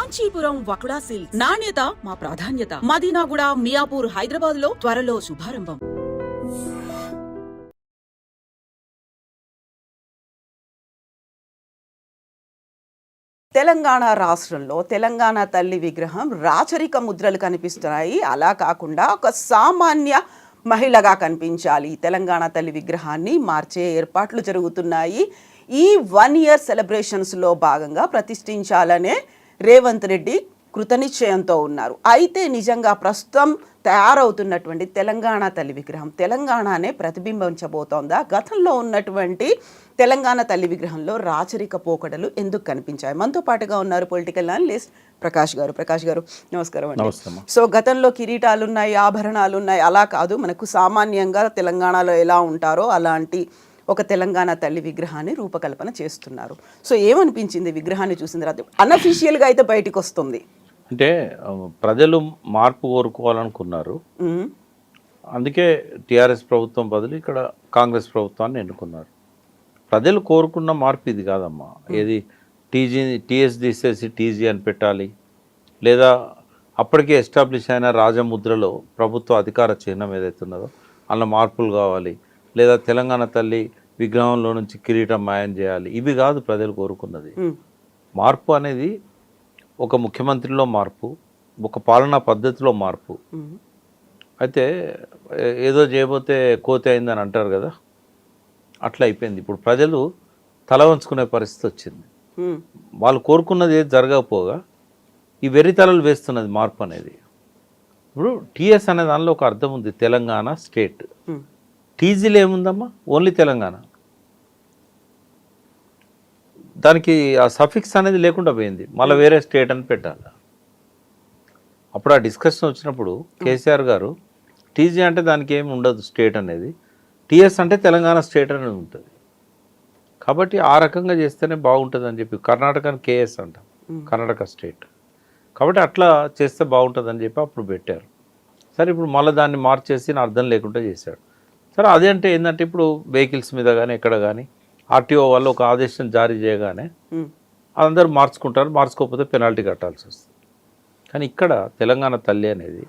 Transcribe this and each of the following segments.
Kanchipuram వకుడా silks నాణ్యత మా ప్రాధాన్యత. మదీనాగూడ, మియాపూర్, హైదరాబాద్ లో త్వరలో శుభారంభం. తెలంగాణ రాష్ట్రంలో తెలంగాణ తల్లి విగ్రహం రాచరిక ముద్రలు కనిపిస్తున్నాయి. అలా కాకుండా ఒక సామాన్య మహిళగా కనిపించాలి. తెలంగాణ తల్లి విగ్రహాన్ని మార్చే ఏర్పాట్లు జరుగుతున్నాయి. ఈ 1 year సెలబ్రేషన్స్లో భాగంగా ప్రతిష్ఠించాలనే రేవంత్ రెడ్డి కృతనిశ్చయంతో ఉన్నారు. అయితే నిజంగా ప్రస్తుతం తయారవుతున్నటువంటి తెలంగాణ తల్లి విగ్రహం తెలంగాణనే ప్రతిబింబించబోతోందా? గతంలో ఉన్నటువంటి తెలంగాణ తల్లి విగ్రహంలో రాచరిక పోకడలు ఎందుకు కనిపించాయి? మనతో పాటుగా ఉన్నారు పొలిటికల్ అనలిస్ట్ ప్రకాష్ గారు. ప్రకాష్ గారు నమస్కారం అండి. సో గతంలో కిరీటాలు ఉన్నాయి, ఆభరణాలు ఉన్నాయి, అలా కాదు, మనకు సామాన్యంగా తెలంగాణలో ఎలా ఉంటారో అలాంటి ఒక తెలంగాణ తల్లి విగ్రహాన్ని రూపకల్పన చేస్తున్నారు. సో ఏమనిపించింది విగ్రహాన్ని చూసిన తర్వాత? అన్అఫీషియల్గా అయితే బయటికి వస్తుంది అంటే ప్రజలు మార్పు కోరుకోవాలనుకున్నారు. అందుకే టీఆర్ఎస్ ప్రభుత్వం బదులు ఇక్కడ కాంగ్రెస్ ప్రభుత్వాన్ని ఎన్నుకున్నారు. ప్రజలు కోరుకున్న మార్పు ఇది కాదమ్మా. ఏది టీఎస్ తీసేసి టీజీ అని పెట్టాలి, లేదా అప్పటికే ఎస్టాబ్లిష్ అయిన రాజముద్రలో ప్రభుత్వ అధికార చిహ్నం ఏదైతే ఉన్నదో అందులో మార్పులు కావాలి, లేదా తెలంగాణ తల్లి విగ్రహంలో నుంచి కిరీటం మాయం చేయాలి. ఇవి కాదు ప్రజలు కోరుకున్నది. మార్పు అనేది ఒక ముఖ్యమంత్రిలో మార్పు, ఒక పాలనా పద్ధతిలో మార్పు. అయితే ఏదో చేయబోతే కోతి అయిందని అంటారు కదా, అట్లా అయిపోయింది. ఇప్పుడు ప్రజలు తల వంచుకునే పరిస్థితి వచ్చింది. వాళ్ళు కోరుకున్నది ఏది జరగకపోగా ఈ వెర్రితలలు వేస్తున్నది మార్పు అనేది. ఇప్పుడు టీఎస్ అనే దానిలో ఒక అర్థం ఉంది, తెలంగాణ స్టేట్. టీజీలో ఏముందమ్మా? ఓన్లీ తెలంగాణ. దానికి ఆ సఫిక్స్ అనేది లేకుండా పోయింది, మళ్ళీ వేరే స్టేట్ అని పెట్టాలి. అప్పుడు ఆ డిస్కషన్ వచ్చినప్పుడు కేసీఆర్ గారు టీజీ అంటే దానికి ఏమి ఉండదు స్టేట్ అనేది, టీఎస్ అంటే తెలంగాణ స్టేట్ అనేది ఉంటుంది. కాబట్టి ఆ రకంగా చేస్తేనే బాగుంటుంది అని చెప్పి కర్ణాటకని కేఎస్ అంటాం, కర్ణాటక స్టేట్. కాబట్టి అట్లా చేస్తే బాగుంటుంది అని చెప్పి అప్పుడు పెట్టారు. సరే ఇప్పుడు మళ్ళీ దాన్ని మార్చేసి నా అర్థం లేకుండా చేశాడు. సరే అదే అంటే ఏంటంటే ఇప్పుడు వెహికల్స్ మీద కానీ ఎక్కడ కానీ ఆర్టీఓ వాళ్ళు ఒక ఆదేశం జారీ చేయగానే అందరూ మార్చుకుంటారు, మార్చుకోకపోతే పెనాల్టీ కట్టాల్సి వస్తుంది. కానీ ఇక్కడ తెలంగాణ తల్లి అనేది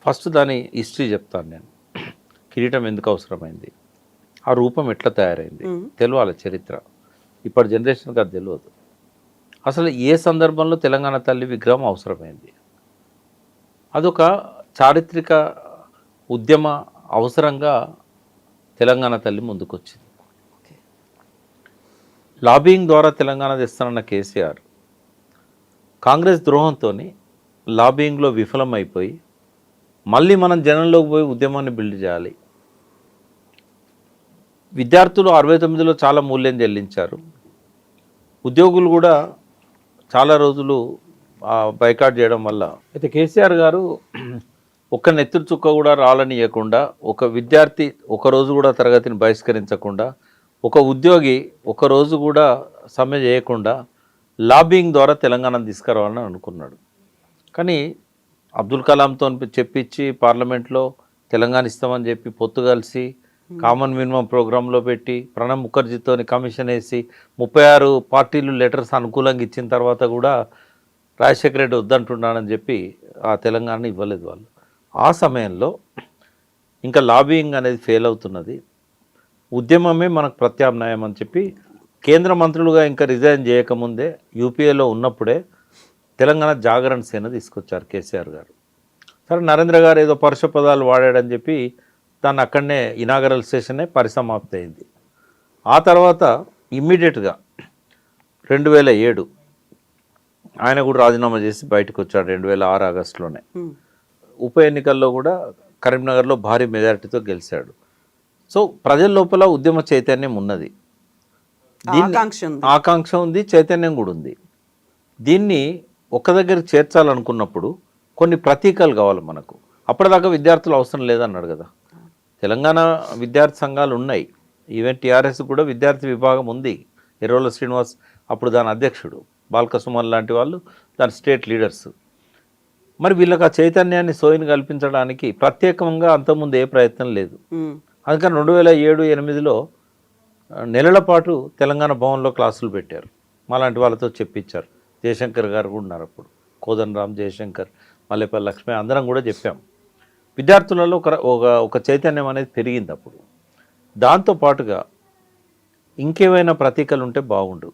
ఫస్ట్ దాని హిస్టరీ చెప్తాను నేను. కిరీటం ఎందుకు అవసరమైంది, ఆ రూపం ఎట్లా తయారైంది తెలియాలి, చరిత్ర. ఇప్పటి జనరేషన్కి అది తెలియదు. అసలు ఏ సందర్భంలో తెలంగాణ తల్లి విగ్రహం అవసరమైంది, అదొక చారిత్రక ఉద్యమ అవసరంగా తెలంగాణ తల్లి ముందుకొచ్చింది. లాబింగ్ ద్వారా తెలంగాణ తెస్తానన్న కేసీఆర్ కాంగ్రెస్ ద్రోహంతో లాబింగ్లో విఫలమైపోయి మళ్ళీ మనం జనంలోకి పోయి ఉద్యమాన్ని బిల్డ్ చేయాలి. విద్యార్థులు 69లో చాలా మూల్యం చెల్లించారు. ఉద్యోగులు కూడా చాలా రోజులు బైకాట్ చేయడం వల్ల. అయితే కేసీఆర్ గారు ఒక్క నెత్తురు చుక్క కూడా రాలనియకుండా, ఒక విద్యార్థి ఒకరోజు కూడా తరగతిని బహిష్కరించకుండా, ఒక ఉద్యోగి ఒకరోజు కూడా సమ్మె చేయకుండా లాబింగ్ ద్వారా తెలంగాణను తీసుకురావాలని అనుకున్నాడు. కానీ అబ్దుల్ కలాంతో చెప్పించి పార్లమెంట్లో తెలంగాణ ఇస్తామని చెప్పి పొత్తు కలిసి కామన్ మినిమం ప్రోగ్రాంలో పెట్టి ప్రణబ్ ముఖర్జీతో కమిషన్ వేసి 36 పార్టీలు లెటర్స్ అనుకూలంగా ఇచ్చిన తర్వాత కూడా రాజశేఖర రెడ్డి వద్దంటున్నాడని చెప్పి ఆ తెలంగాణ ఇవ్వలేదు వాళ్ళు. ఆ సమయంలో ఇంకా లాబింగ్ అనేది ఫెయిల్ అవుతున్నది, ఉద్యమమే మనకు ప్రత్యామ్నాయం అని చెప్పి కేంద్ర మంత్రులుగా ఇంకా రిజైన్ చేయకముందే యూపీఏలో ఉన్నప్పుడే తెలంగాణ జాగరణ సేన తీసుకొచ్చారు కేసీఆర్ గారు. సరే నరేంద్ర గారు ఏదో పరుష పదాలు వాడాడని చెప్పి దాన్ని అక్కడనే ఇనాగరల్ సెషనే పరిసమాప్తి అయింది. ఆ తర్వాత ఇమ్మీడియట్గా 2007 ఆయన కూడా రాజీనామా చేసి బయటకు వచ్చాడు. 2006 ఆగస్టులోనే ఉప ఎన్నికల్లో కూడా కరీంనగర్లో భారీ మెజారిటీతో గెలిచాడు. సో ప్రజల లోపల ఉద్యమ చైతన్యం ఉన్నది, ఆకాంక్ష ఉంది, చైతన్యం కూడా ఉంది. దీన్ని ఒక దగ్గర చేర్చాలనుకున్నప్పుడు కొన్ని ప్రతీకలు కావాలి మనకు. అప్పటిదాకా విద్యార్థులు అవసరం లేదన్నాడు కదా. తెలంగాణ విద్యార్థి సంఘాలు ఉన్నాయి, ఈవెన్ టీఆర్ఎస్ కూడా విద్యార్థి విభాగం ఉంది. ఎర్రోల శ్రీనివాస్ అప్పుడు దాని అధ్యక్షుడు, బాల్క సుమన్ లాంటి వాళ్ళు దాని స్టేట్ లీడర్స్. మరి వీళ్ళకి ఆ చైతన్యాన్ని సోయిని కల్పించడానికి ప్రత్యేకంగా అంతకుముందు ఏ ప్రయత్నం లేదు. అందుకని 2007-08లో నెలల పాటు తెలంగాణ భవన్లో క్లాసులు పెట్టారు, మాలాంటి వాళ్ళతో చెప్పించారు. జయశంకర్ గారు కూడా ఉన్నారు అప్పుడు, కోదండరామ్, జయశంకర్, మల్లెపల్లి లక్ష్మి అందరం కూడా చెప్పాం. విద్యార్థులలో ఒక చైతన్యం అనేది పెరిగింది అప్పుడు. దాంతోపాటుగా ఇంకేమైనా ప్రతీకలు ఉంటే బాగుండు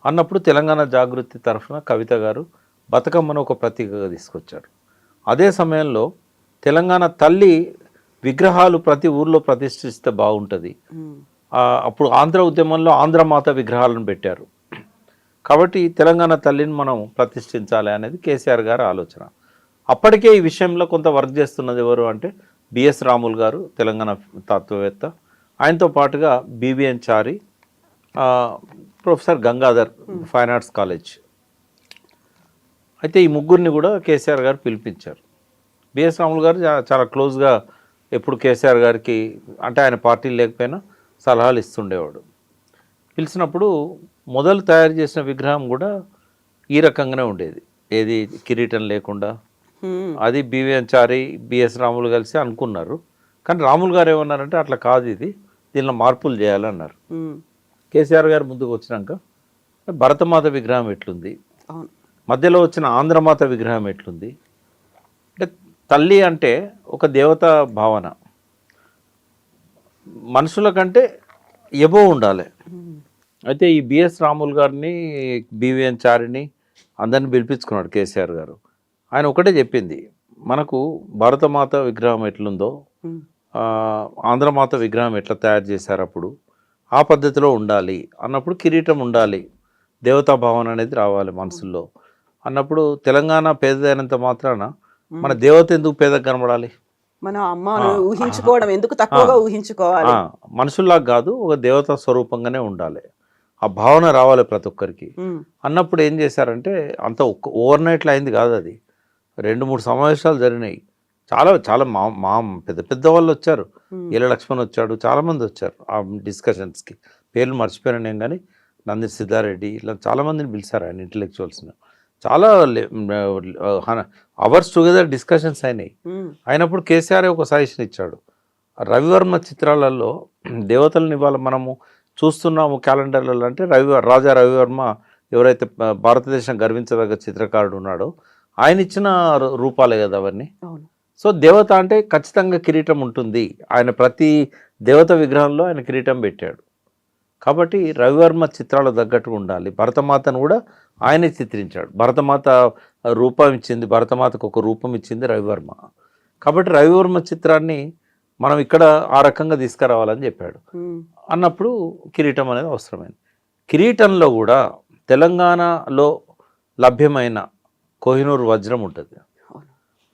అన్నప్పుడు తెలంగాణ జాగృతి తరఫున కవిత గారు బతుకమ్మను ఒక ప్రతీకగా తీసుకొచ్చారు. అదే సమయంలో తెలంగాణ తల్లి విగ్రహాలు ప్రతి ఊర్లో ప్రతిష్ఠిస్తే బాగుంటుంది. అప్పుడు ఆంధ్ర ఉద్యమంలో ఆంధ్రమాత విగ్రహాలను పెట్టారు. కాబట్టి తెలంగాణ తల్లిని మనం ప్రతిష్ఠించాలి అనేది కేసీఆర్ గారి ఆలోచన. అప్పటికే ఈ విషయంలో కొంత వర్క్ చేస్తున్నది ఎవరు అంటే బిఎస్ రాములు గారు, తెలంగాణ తత్వవేత్త, ఆయనతో పాటుగా B V N Chari, professor Gangadhar, fine arts college. అయితే ఈ ముగ్గురిని కూడా కేసీఆర్ గారు పిలిపించారు. బిఎస్ రాములు గారు చాలా క్లోజ్గా ఎప్పుడు కేసీఆర్ గారికి, అంటే ఆయన పార్టీలు లేకపోయినా సలహాలు ఇస్తుండేవాడు. పిలిచినప్పుడు మొదలు తయారు చేసిన విగ్రహం కూడా ఈ రకంగానే ఉండేది, ఏది కిరీటం లేకుండా. అది బివిఎన్ చారి, బిఎస్ రాములు కలిసి అనుకున్నారు. కానీ రాములు గారు ఏమన్నారంటే అట్లా కాదు, దీనిలో మార్పులు చేయాలన్నారు. కేసీఆర్ గారు ముందుకు వచ్చినాక భరతమాత విగ్రహం ఎట్లుంది, మధ్యలో వచ్చిన ఆంధ్రమాత విగ్రహం ఎట్లుంది, అంటే తల్లి అంటే ఒక దేవతా భావన, మనుషుల కంటే ఎబో ఉండాలి. అయితే ఈ బిఎస్ రాములు గారిని, బివిఎన్ చారిని అందరిని పిలిపించుకున్నాడు కేసీఆర్ గారు. ఆయన ఒకటే చెప్పింది, మనకు భారతమాత విగ్రహం ఎట్లుందో ఆంధ్రమాత విగ్రహం ఎట్లా తయారు చేశారు అప్పుడు ఆ పద్ధతిలో ఉండాలి అన్నప్పుడు కిరీటం ఉండాలి, దేవతా భావన అనేది రావాలి మనసుల్లో అన్నప్పుడు తెలంగాణ పేదదైనంత మాత్రాన మన దేవత ఎందుకు పేదకు కనబడాలి, మన అమ్మను ఊహించుకోవడం ఎందుకు తక్కువగా ఊహించుకోవాలి, మనుషుల్లాగా కాదు ఒక దేవతా స్వరూపంగానే ఉండాలి, ఆ భావన రావాలి ప్రతి ఒక్కరికి అన్నప్పుడు ఏం చేశారంటే అంత ఓవర్ నైట్లో అయింది కాదు, అది 2-3 సమావేశాలు జరిగినాయి. చాలా చాలా మా పెద్ద పెద్ద వాళ్ళు వచ్చారు, ఈల లక్ష్మణ్ వచ్చాడు, చాలామంది వచ్చారు ఆ డిస్కషన్స్కి. పేర్లు మర్చిపోయాను నేను, కానీ నంది సిద్ధారెడ్డి ఇట్లా చాలామందిని పిలిచారు ఆయన ఇంటలెక్చువల్స్ని. చాలా అవర్స్ టుగెదర్ డిస్కషన్స్ అయినాయి. అయినప్పుడు కేసీఆర్ ఒక సజెషన్ ఇచ్చాడు, రవివర్మ చిత్రాలలో దేవతలను ఇవాళ మనము చూస్తున్నాము క్యాలెండర్లలో అంటే రాజా రవివర్మ ఎవరైతే భారతదేశం గర్వించదగ్గ చిత్రకారుడు ఉన్నాడో ఆయన ఇచ్చిన రూపాలే కదా అవన్నీ. సో దేవత అంటే ఖచ్చితంగా కిరీటం ఉంటుంది, ఆయన ప్రతి దేవత విగ్రహంలో ఆయన కిరీటం పెట్టాడు. కాబట్టి రవివర్మ చిత్రాలు తగ్గట్టుగా ఉండాలి. భరతమాతను కూడా ఆయనే చిత్రించాడు, భరతమాత రూపం ఇచ్చింది, భరతమాతకు ఒక రూపం ఇచ్చింది రవివర్మ. కాబట్టి రవివర్మ చిత్రాన్ని మనం ఇక్కడ ఆ రకంగా తీసుకురావాలని చెప్పాడు. అన్నప్పుడు కిరీటం అనేది అవసరమైంది. కిరీటంలో కూడా తెలంగాణలో లభ్యమైన కోహినూరు వజ్రం ఉంటుంది,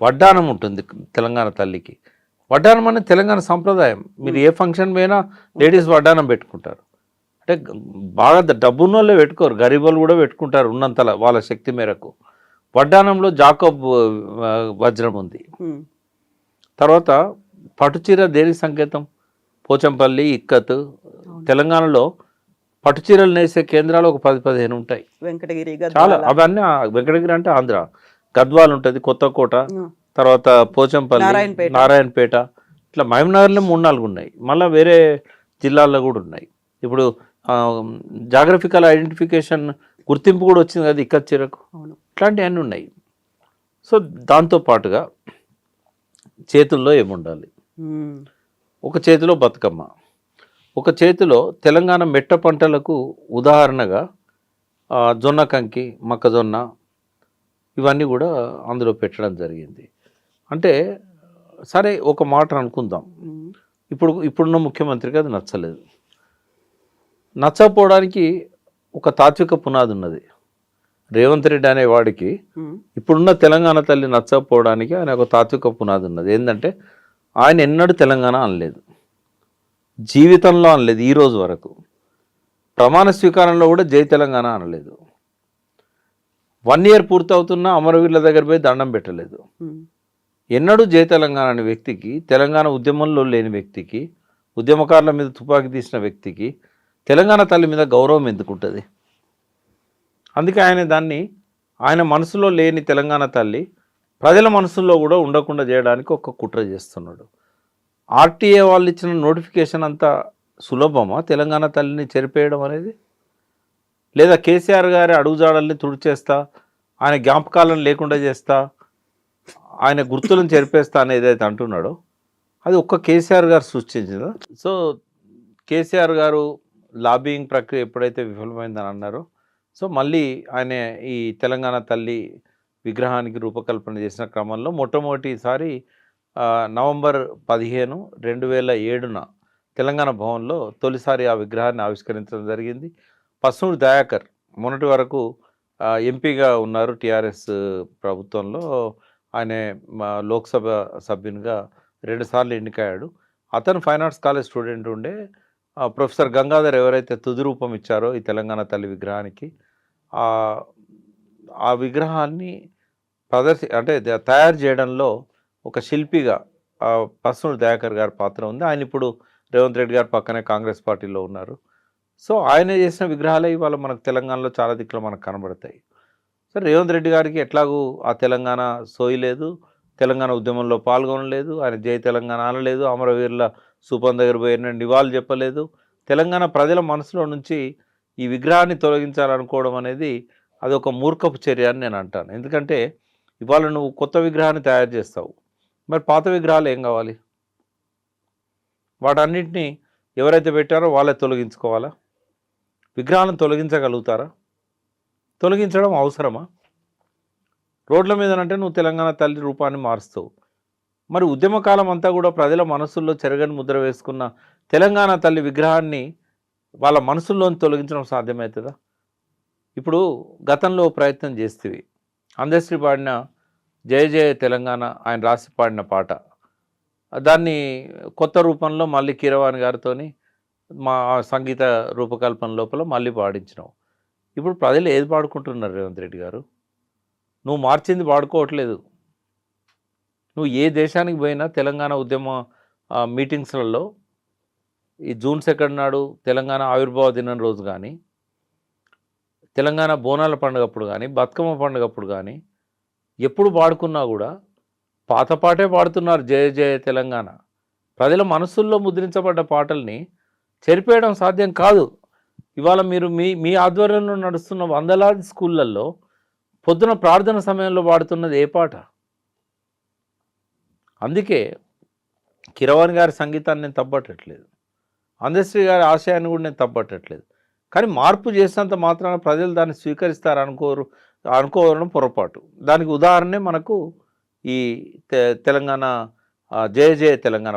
వడ్డానం ఉంటుంది తెలంగాణ తల్లికి. వడ్డానం అనేది తెలంగాణ సంప్రదాయం. మీరు ఏ ఫంక్షన్ పోయినా లేడీస్ వడ్డానం పెట్టుకుంటారు. అంటే బాగా డబ్బున్న వాళ్ళే పెట్టుకోరు, గరీబులు కూడా పెట్టుకుంటారు ఉన్నంతలా వాళ్ళ శక్తి మేరకు. వడ్డానంలో జాకోబ్ వజ్రం ఉంది. తర్వాత పట్టుచీర దేనికి సంకేతం? పోచంపల్లి, ఇక్కత్. తెలంగాణలో పట్టుచీరలు నేసే కేంద్రాలు ఒక 10-15 ఉంటాయి, వెంకటగిరి చాలా. అవన్నీ వెంకటగిరి అంటే ఆంధ్ర, గద్వాల్ ఉంటుంది, కొత్తకోట, తర్వాత పోచంపల్లి, నారాయణపేట, ఇట్లా మహబూబ్నగర్లో 3-4 ఉన్నాయి. మళ్ళీ వేరే జిల్లాల్లో కూడా ఉన్నాయి. ఇప్పుడు జాగ్రఫికల్ ఐడెంటిఫికేషన్ గుర్తింపు కూడా వచ్చింది కదా ఇక్కత్ చీరకు. ఇట్లాంటివన్నీ ఉన్నాయి. సో దాంతోపాటుగా చేతుల్లో ఏముండాలి? ఒక చేతిలో బతుకమ్మ, ఒక చేతిలో తెలంగాణ మెట్ట పంటలకు ఉదాహరణగా జొన్న కంకి, మొక్కజొన్న, ఇవన్నీ కూడా అందులో పెట్టడం జరిగింది. అంటే సరే ఒక మాట అనుకుందాం, ఇప్పుడున్న ముఖ్యమంత్రికి అది నచ్చలేదు. నచ్చకపోవడానికి ఒక తాత్విక పునాది ఉన్నది. రేవంత్ రెడ్డి అనే వాడికి ఇప్పుడున్న తెలంగాణ తల్లి నచ్చకపోవడానికి ఆయన ఒక తాత్విక పునాది ఉన్నది. ఏంటంటే ఆయన ఎన్నడూ తెలంగాణ అనలేదు, జీవితంలో అనలేదు, ఈ రోజు వరకు. ప్రమాణ స్వీకారంలో కూడా జై తెలంగాణ అనలేదు. 1 year పూర్తవుతున్నా అమరవీరుల దగ్గర పోయి దండం పెట్టలేదు. ఎన్నడూ జై తెలంగాణ అనే వ్యక్తికి, తెలంగాణ ఉద్యమంలో లేని వ్యక్తికి, ఉద్యమకారుల మీద తుపాకీ తీసిన వ్యక్తికి తెలంగాణ తల్లి మీద గౌరవం ఎందుకుంటుంది? అందుకే ఆయన దాన్ని, ఆయన మనసులో లేని తెలంగాణ తల్లి ప్రజల మనసుల్లో కూడా ఉండకుండా చేయడానికి ఒక కుట్ర చేస్తున్నాడు. ఆర్టీఏ వాళ్ళు ఇచ్చిన నోటిఫికేషన్ అంతా సులభమా తెలంగాణ తల్లిని చెరిపేయడం అనేది? లేదా కేసీఆర్ గారి అడుగుజాడల్ని తుడిచేస్తా, ఆయన జ్ఞాపకాలను లేకుండా చేస్తా, ఆయన గుర్తులను చెరిపేస్తా అని ఏదైతే అంటున్నాడో అది ఒక్క కేసీఆర్ గారు సృష్టించిందా? సో కేసీఆర్ గారు లాబింగ్ ప్రక్రియ ఎప్పుడైతే విఫలమైందని అన్నారో, సో మళ్ళీ ఆయన ఈ తెలంగాణ తల్లి విగ్రహానికి రూపకల్పన చేసిన క్రమంలో మొట్టమొదటిసారి నవంబర్ 15, 2007 తెలంగాణ భవన్లో తొలిసారి ఆ విగ్రహాన్ని ఆవిష్కరించడం జరిగింది. పస్నూరి దయాకర్ మొన్నటి వరకు ఎంపీగా ఉన్నారు టీఆర్ఎస్ ప్రభుత్వంలో. ఆయన లోక్సభ సభ్యునిగా 2 సార్లు ఎన్నికయ్యాడు. అతను ఫైన్ ఆర్ట్స్ కాలేజ్ స్టూడెంట్ ఉండే. ప్రొఫెసర్ గంగాధర్ ఎవరైతే తుది రూపం ఇచ్చారో ఈ తెలంగాణ తల్లి విగ్రహానికి, ఆ విగ్రహాన్ని అంటే తయారు చేయడంలో ఒక శిల్పిగా పస్నూరి దయాకర్ గారి పాత్ర ఉంది. ఆయన ఇప్పుడు రేవంత్ రెడ్డి గారు పక్కనే కాంగ్రెస్ పార్టీలో ఉన్నారు. సో ఆయన చేసిన విగ్రహాలే ఇవాళ మనకు తెలంగాణలో చాలా దిక్కులు మనకు కనబడతాయి. సో రేవంత్ రెడ్డి గారికి ఎట్లాగూ ఆ తెలంగాణ సోయి లేదు, తెలంగాణ ఉద్యమంలో పాల్గొనలేదు, ఆయన జై తెలంగాణ అనలేదు, అమరవీరుల స్థూపం దగ్గర పోయిన నివాళులు చెప్పలేదు. తెలంగాణ ప్రజల మనసులో నుంచి ఈ విగ్రహాన్ని తొలగించాలనుకోవడం అనేది అది ఒక మూర్ఖపు చర్య అని నేను అంటాను. ఎందుకంటే ఇవాళ నువ్వు కొత్త విగ్రహాన్ని తయారు చేస్తావు, మరి పాత విగ్రహాలు ఏం కావాలి? వాటన్నిటినీ ఎవరైతే పెట్టారో వాళ్ళే తొలగించుకోవాలా? విగ్రహాలను తొలగించగలుగుతారా? తొలగించడం అవసరమా? రోడ్ల మీదనంటే నువ్వు తెలంగాణ తల్లి రూపాన్ని మారుస్తావు. మరి ఉద్యమకాలం అంతా కూడా ప్రజల మనసుల్లో చెరగని ముద్ర వేసుకున్న తెలంగాణ తల్లి విగ్రహాన్ని వాళ్ళ మనసుల్లోని తొలగించడం సాధ్యమవుతుందా? ఇప్పుడు గతంలో ప్రయత్నం చేస్తేవి అందశ్రీ పాడిన జయ జయ తెలంగాణ ఆయన రాసి పాడిన పాట, దాన్ని కొత్త రూపంలో మళ్ళీ కీరవాణి గారితో మా సంగీత రూపకల్పన లోపల మళ్ళీ పాడించినాం. ఇప్పుడు ప్రజలు ఏది పాడుకుంటున్నారు రేవంత్ రెడ్డి గారు? నువ్వు మార్చింది పాడుకోవట్లేదు. నువ్వు ఏ దేశానికి పోయినా తెలంగాణ ఉద్యమ మీటింగ్స్లలో ఈ జూన్ 2 నాడు తెలంగాణ ఆవిర్భావ దినం రోజు కానీ, తెలంగాణ బోనాల పండుగప్పుడు కానీ, బతుకమ్మ పండుగప్పుడు కానీ ఎప్పుడు పాడుకున్నా కూడా పాత పాటే పాడుతున్నారు, జయ జయ తెలంగాణ. ప్రజల మనసుల్లో ముద్రించబడ్డ పాటల్ని చెరిపేయడం సాధ్యం కాదు. ఇవాళ మీరు మీ ఆధ్వర్యంలో నడుస్తున్న వందలాది స్కూళ్ళల్లో పొద్దున ప్రార్థన సమయంలో పాడుతున్నది ఏ పాట? అందుకే కీరవాణి గారి సంగీతాన్ని నేను తప్పట్టట్లేదు, అందశ్రీ గారి ఆశయాన్ని కూడా నేను తప్పట్టట్లేదు. కానీ మార్పు చేసినంత మాత్రాన ప్రజలు దాన్ని స్వీకరిస్తారు అనుకోవడం పొరపాటు. దానికి ఉదాహరణే మనకు ఈ తెలంగాణ జయ జయ తెలంగాణ